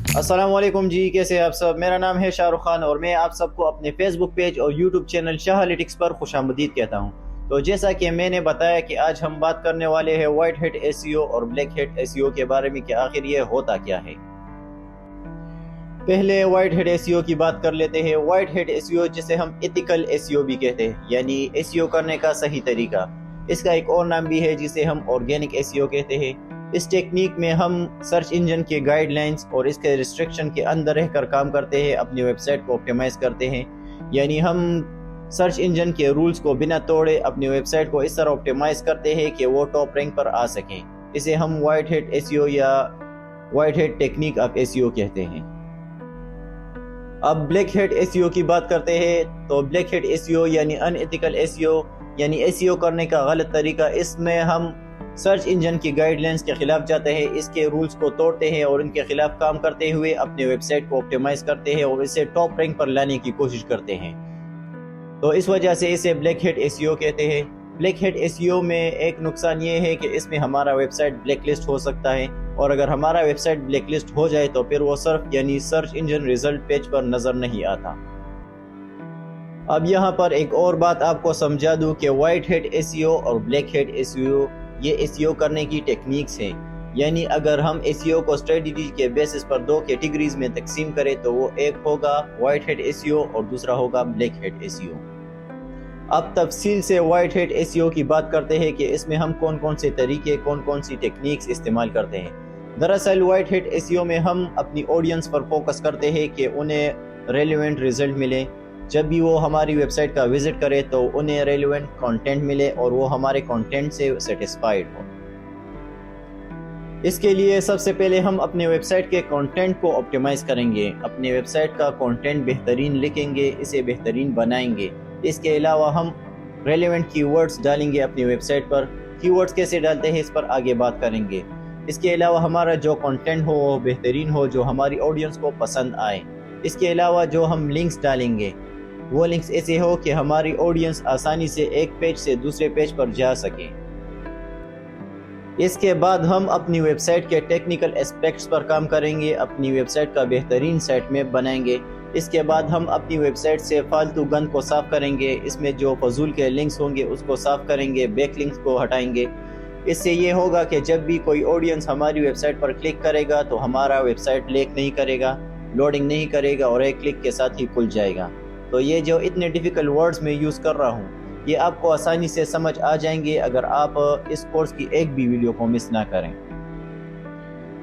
अस्सलाम वालेकुम जी, कैसे हैं आप सब। मेरा नाम है शाहरुख खान और मैं आप सबको अपने फेसबुक पेज और यूट्यूब चैनल शाहलिटिक्स पर खुशामदीद कहता हूं। तो जैसा कि मैंने बताया कि आज हम बात करने वाले हैं व्हाइट हैट एसईओ और ब्लैक हैट एसईओ के बारे में कि आखिर ये होता क्या है। पहले व्हाइट हैट एसईओ की बात कर लेते हैं। व्हाइट हैट एसईओ जिसे हम एथिकल एसईओ भी कहते हैं, यानी एसईओ करने का सही तरीका। इसका एक और नाम भी है जिसे हम ऑर्गेनिक एसईओ कहते हैं। इस टेक्निक में हम सर्च इंजन के गाइडलाइंस और इसके रिस्ट्रिक्शन के अंदर रहकर काम करते हैं, अपनी वेबसाइट को ऑप्टिमाइज करते हैं। यानी हम सर्च इंजन के रूल्स को बिना तोड़े अपनी वेबसाइट को इस तरह ऑप्टिमाइज करते हैं कि वो टॉप रैंक पर आ सकें। इसे हम व्हाइट हैट एसईओ या white hat technique of SEO कहते हैं। अब ब्लैक हैट एसईओ की बात करते हैं। तो ब्लैक हैट एसईओ यानी अनएथिकल एसईओ, यानी एसईओ करने का गलत तरीका। इसमें हम सर्च इंजन की गाइडलाइंस के खिलाफ जाते हैं, इसके रूल्स को तोड़ते हैं और इनके खिलाफ काम करते हुए अपनी वेबसाइट को ऑप्टिमाइज करते हैं और इसे टॉप रैंक पर लाने की कोशिश करते हैं। तो इस वजह से इसे ब्लैक हैट एसईओ कहते हैं। ब्लैक हैट एसईओ में एक नुकसान ये है कि इसमें हमारा वेबसाइट ब्लैक लिस्ट हो सकता है, और अगर हमारा वेबसाइट ब्लैक लिस्ट हो जाए तो फिर वो सर्फ यानी सर्च इंजन रिजल्ट पेज पर नजर नहीं आता। अब यहाँ पर एक और बात आपको समझा दूं कि व्हाइट हैट एसईओ और ब्लैक हैट एसईओ ये एसईओ करने की टेक्निक्स हैं। यानी अगर हम एसईओ को स्ट्रेटजी के बेसिस पर दो कैटेगरीज में तकसीम करें तो वो एक होगा व्हाइट हैट एसईओ और दूसरा होगा ब्लैक हैट एसईओ। अब तफसील से व्हाइट हैट एसईओ की बात करते हैं कि इसमें हम कौन कौन से तरीके, कौन कौन सी टेक्निक्स इस्तेमाल करते हैं। दरअसल व्हाइट हैट एसईओ में हम अपनी ऑडियंस पर फोकस करते हैं कि उन्हें रेलेवेंट रिजल्ट मिले। जब भी वो हमारी वेबसाइट का विजिट करे तो उन्हें रेलेवेंट कंटेंट मिले और वो हमारे कंटेंट से सेटिस्फाइड हो। इसके लिए सबसे पहले हम अपने वेबसाइट के कंटेंट को ऑप्टिमाइज करेंगे, अपने वेबसाइट का कंटेंट बेहतरीन लिखेंगे, इसे बेहतरीन बनाएंगे। इसके अलावा हम रेलेवेंट कीवर्ड्स डालेंगे अपनी वेबसाइट पर। कीवर्ड्स कैसे डालते हैं इस पर आगे बात करेंगे। इसके अलावा हमारा जो कंटेंट हो वो बेहतरीन हो, जो हमारी ऑडियंस को पसंद आए। इसके अलावा जो हम लिंक्स डालेंगे वो लिंक्स ऐसे हो कि हमारी ऑडियंस आसानी से एक पेज से दूसरे पेज पर जा सके। इसके बाद हम अपनी वेबसाइट के टेक्निकल एस्पेक्ट्स पर काम करेंगे, अपनी वेबसाइट का बेहतरीन साइट मैप बनाएंगे। इसके बाद हम अपनी वेबसाइट से फालतू गंद को साफ करेंगे, इसमें जो फजूल के लिंक्स होंगे उसको साफ करेंगे, बैक लिंक्स को हटाएंगे। इससे ये होगा कि जब भी कोई ऑडियंस हमारी वेबसाइट पर क्लिक करेगा तो हमारा वेबसाइट लैग नहीं करेगा, लोडिंग नहीं करेगा और एक क्लिक के साथ ही खुल जाएगा। तो ये जो इतने डिफ़िकल्ट वर्ड्स में यूज़ कर रहा हूँ ये आपको आसानी से समझ आ जाएंगे अगर आप इस कोर्स की एक भी वीडियो को मिस ना करें।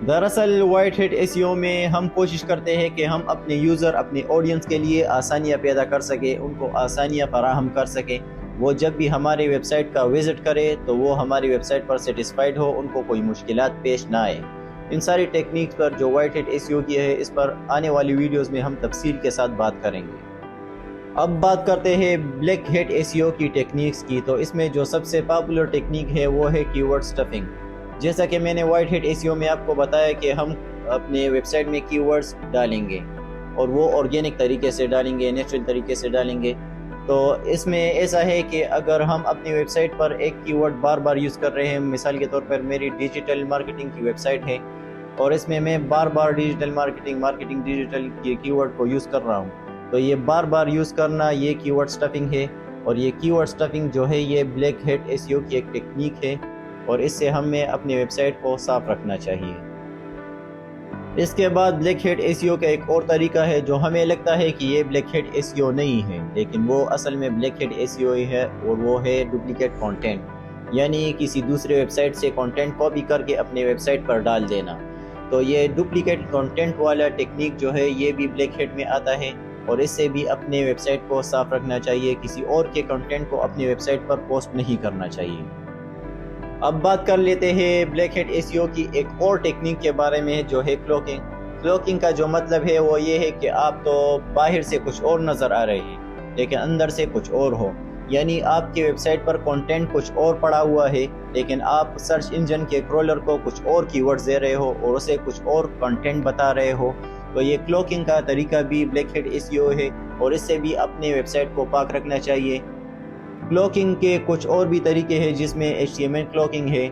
दरअसल व्हाइट हैट एसईओ में हम कोशिश करते हैं कि हम अपने यूज़र, अपने ऑडियंस के लिए आसानियाँ पैदा कर सकें, उनको आसानियाँ फराहम कर सकें। वो जब भी हमारी वेबसाइट का विज़िट करे तो वो हमारी वेबसाइट पर सेटिस्फाइड हो, उनको कोई मुश्किलात पेश ना आए। इन सारी टेक्निक्स पर जो व्हाइट हैट एसईओ की है इस पर आने वाली वीडियोज़ में हम तफसील के साथ बात करेंगे। अब बात करते हैं ब्लैक हैट एसईओ की टेक्निक्स की। तो इसमें जो सबसे पॉपुलर टेक्निक है वो है कीवर्ड स्टफिंग। जैसा कि मैंने व्हाइट हैट एसईओ में आपको बताया कि हम अपने वेबसाइट में कीवर्ड्स डालेंगे और वो ऑर्गेनिक तरीके से डालेंगे, नेचुरल तरीके से डालेंगे। तो इसमें ऐसा है कि अगर हम अपनी वेबसाइट पर एक कीवर्ड बार बार यूज़ कर रहे हैं, मिसाल के तौर पर मेरी डिजिटल मार्केटिंग की वेबसाइट है और इसमें मैं बार बार डिजिटल मार्केटिंग डिजिटल के कीवर्ड को यूज़ कर रहा हूँ, तो ये बार बार यूज़ करना ये कीवर्ड स्टफिंग है। और ये कीवर्ड स्टफिंग जो है ये ब्लैक हैट एसईओ की एक टेक्निक है और इससे हमें अपनी वेबसाइट को साफ रखना चाहिए। इसके बाद ब्लैक हैट एसईओ का एक और तरीका है जो हमें लगता है कि ये ब्लैक हैट एसईओ नहीं है, लेकिन वो असल में ब्लैक हैट एसईओ ही है, और वो है डुप्लीकेट कंटेंट। यानी किसी दूसरे वेबसाइट से कंटेंट कॉपी करके अपने वेबसाइट पर डाल देना। तो ये डुप्लीकेट कंटेंट वाला टेक्निक जो है ये भी ब्लैक हैट में आता है और इससे भी अपने वेबसाइट को साफ रखना चाहिए। किसी और के कंटेंट को अपनी वेबसाइट पर पोस्ट नहीं करना चाहिए। अब बात कर लेते हैं ब्लैक हैट एसईओ की एक और टेक्निक के बारे में जो है क्लोकिंग। क्लोकिंग का जो मतलब है वो ये है कि आप तो बाहर से कुछ और नज़र आ रहे हैं लेकिन अंदर से कुछ और हो। यानी आपकी वेबसाइट पर कंटेंट कुछ और पड़ा हुआ है लेकिन आप सर्च इंजन के क्रोलर को कुछ और कीवर्ड्स दे रहे हो और उसे कुछ और कंटेंट बता रहे हो। तो ये क्लोकिंग का तरीका भी ब्लैक हैट एसईओ है और इससे भी अपने वेबसाइट को पाक रखना चाहिए। क्लोकिंग के कुछ और भी तरीके हैं जिसमें HTML क्लोकिंग है,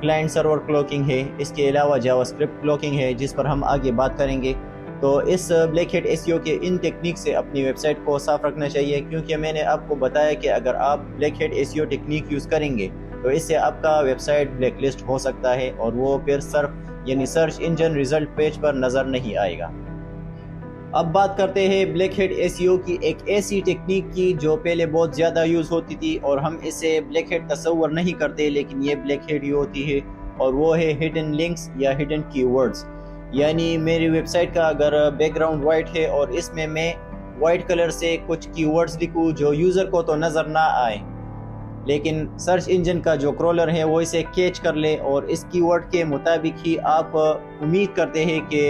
क्लाइंट सर्वर क्लॉकिंग है, इसके अलावा जावास्क्रिप्ट क्लॉकिंग है जिस पर हम आगे बात करेंगे। तो इस ब्लैक हैट एसईओ के इन टेक्निक से अपनी वेबसाइट को साफ रखना चाहिए, क्योंकि मैंने आपको बताया कि अगर आप black hat SEO technique use करेंगे तो इससे आपका वेबसाइट ब्लैकलिस्ट हो सकता है और वो फिर सर्च इंजन रिजल्ट पेज पर नज़र नहीं आएगा। अब बात करते हैं ब्लैक हैट एसईओ की एक ऐसी टेक्निक की जो पहले बहुत ज़्यादा यूज़ होती थी और हम इसे ब्लैक हैट तस्वर नहीं करते, लेकिन ये ब्लैक हैट ही होती है, और वो है हिडन लिंक्स या हिडन कीवर्ड्स। यानी मेरी वेबसाइट का अगर बैकग्राउंड वाइट है और इसमें मैं वाइट कलर से कुछ कीवर्ड्स लिखूं जो यूज़र को तो नज़र ना आए, लेकिन सर्च इंजन का जो क्रॉलर है वो इसे कैच कर ले और इस कीवर्ड के मुताबिक ही आप उम्मीद करते हैं कि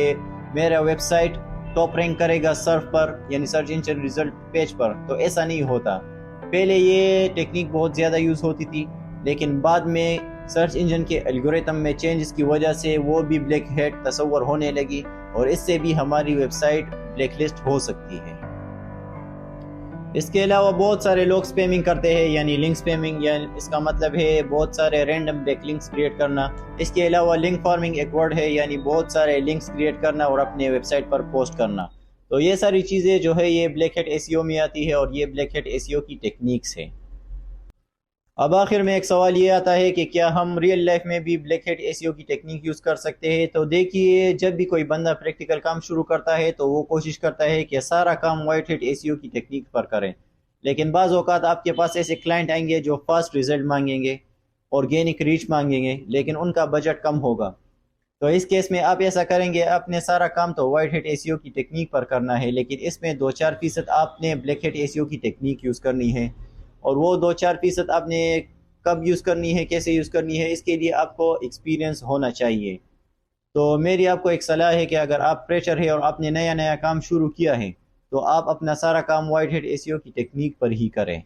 मेरा वेबसाइट टॉप रैंक करेगा सर्फ पर, यानी सर्च इंजन रिजल्ट पेज पर। तो ऐसा नहीं होता। पहले ये टेक्निक बहुत ज़्यादा यूज़ होती थी, लेकिन बाद में सर्च इंजन के एल्गोरिथम में चेंजेस की वजह से वो भी ब्लैक हैट तस्वर होने लगी और इससे भी हमारी वेबसाइट ब्लैकलिस्ट हो सकती है। इसके अलावा बहुत सारे लोग स्पैमिंग करते हैं, यानी लिंक स्पैमिंग, यानी इसका मतलब है बहुत सारे रैंडम बैक लिंक्स क्रिएट करना। इसके अलावा लिंक फार्मिंग एक वर्ड है, यानी बहुत सारे लिंक्स क्रिएट करना और अपने वेबसाइट पर पोस्ट करना। तो ये सारी चीज़ें जो है ये ब्लैक हैट एसईओ में आती है और ये ब्लैक हैट एसईओ की टेक्निक्स है। अब आखिर में एक सवाल ये आता है कि क्या हम रियल लाइफ में भी ब्लैक हैट एसईओ की टेक्निक यूज़ कर सकते हैं? तो देखिए, जब भी कोई बंदा प्रैक्टिकल काम शुरू करता है तो वो कोशिश करता है कि सारा काम वाइट हैट एसईओ की टेक्निक पर करें, लेकिन बाज़ औक़ात आपके पास ऐसे क्लाइंट आएंगे जो फास्ट रिजल्ट मांगेंगे, ऑर्गेनिक रीच मांगेंगे, लेकिन उनका बजट कम होगा। तो इस केस में आप ऐसा करेंगे, आपने सारा काम तो वाइट हैट एसईओ की टेक्निक पर करना है, लेकिन इसमें 2-4% आपने ब्लैक हैट एसईओ की टेक्निक यूज़ करनी है। और वो 2-4% आपने कब यूज़ करनी है, कैसे यूज़ करनी है, इसके लिए आपको एक्सपीरियंस होना चाहिए। तो मेरी आपको एक सलाह है कि अगर आप फ्रेशर है और आपने नया नया काम शुरू किया है तो आप अपना सारा काम वाइट हैट एसईओ की टेक्निक पर ही करें।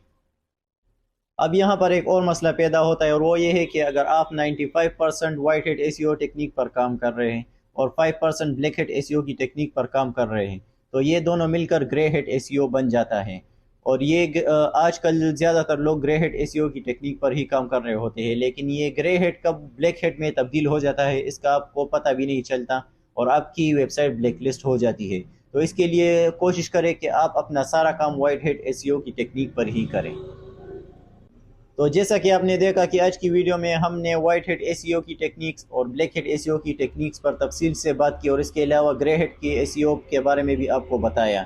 अब यहाँ पर एक और मसला पैदा होता है और वो ये है कि अगर आप 95% वाइट हैट एसईओ टेक्निक पर काम कर रहे हैं और 5% ब्लैक हैट एसईओ की टेक्निक पर काम कर रहे हैं, तो ये दोनों मिलकर ग्रे हैट एसईओ बन जाता है। और ये आजकल ज़्यादातर लोग ग्रे हैट एसईओ की टेक्निक पर ही काम कर रहे होते हैं, लेकिन ये ग्रे हैट कब ब्लैक हैट में तब्दील हो जाता है इसका आपको पता भी नहीं चलता और आपकी वेबसाइट ब्लैकलिस्ट हो जाती है। तो इसके लिए कोशिश करें कि आप अपना सारा काम वाइट हैट एसईओ की टेक्निक पर ही करें। तो जैसा कि आपने देखा कि आज की वीडियो में हमने वाइट हैट एसईओ की टेक्निक्स और ब्लैक हैट एसईओ की टेक्निक्स पर तफसील से बात की और इसके अलावा ग्रे हैट की एसईओ के बारे में भी आपको बताया।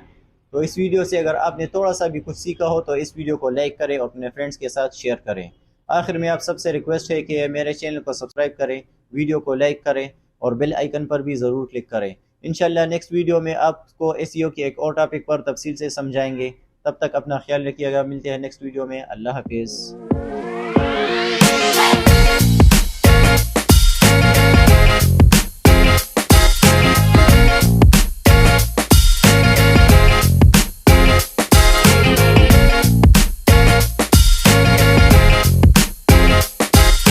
तो इस वीडियो से अगर आपने थोड़ा सा भी कुछ सीखा हो तो इस वीडियो को लाइक करें और अपने फ्रेंड्स के साथ शेयर करें। आखिर में आप सबसे रिक्वेस्ट है कि मेरे चैनल को सब्सक्राइब करें, वीडियो को लाइक करें और बेल आइकन पर भी ज़रूर क्लिक करें। इंशाल्लाह नेक्स्ट वीडियो में आपको एसईओ के एक और टॉपिक पर तफसील से समझाएंगे। तब तक अपना ख्याल रखिएगा, मिलते हैं नेक्स्ट वीडियो में। अल्लाह हाफिज़।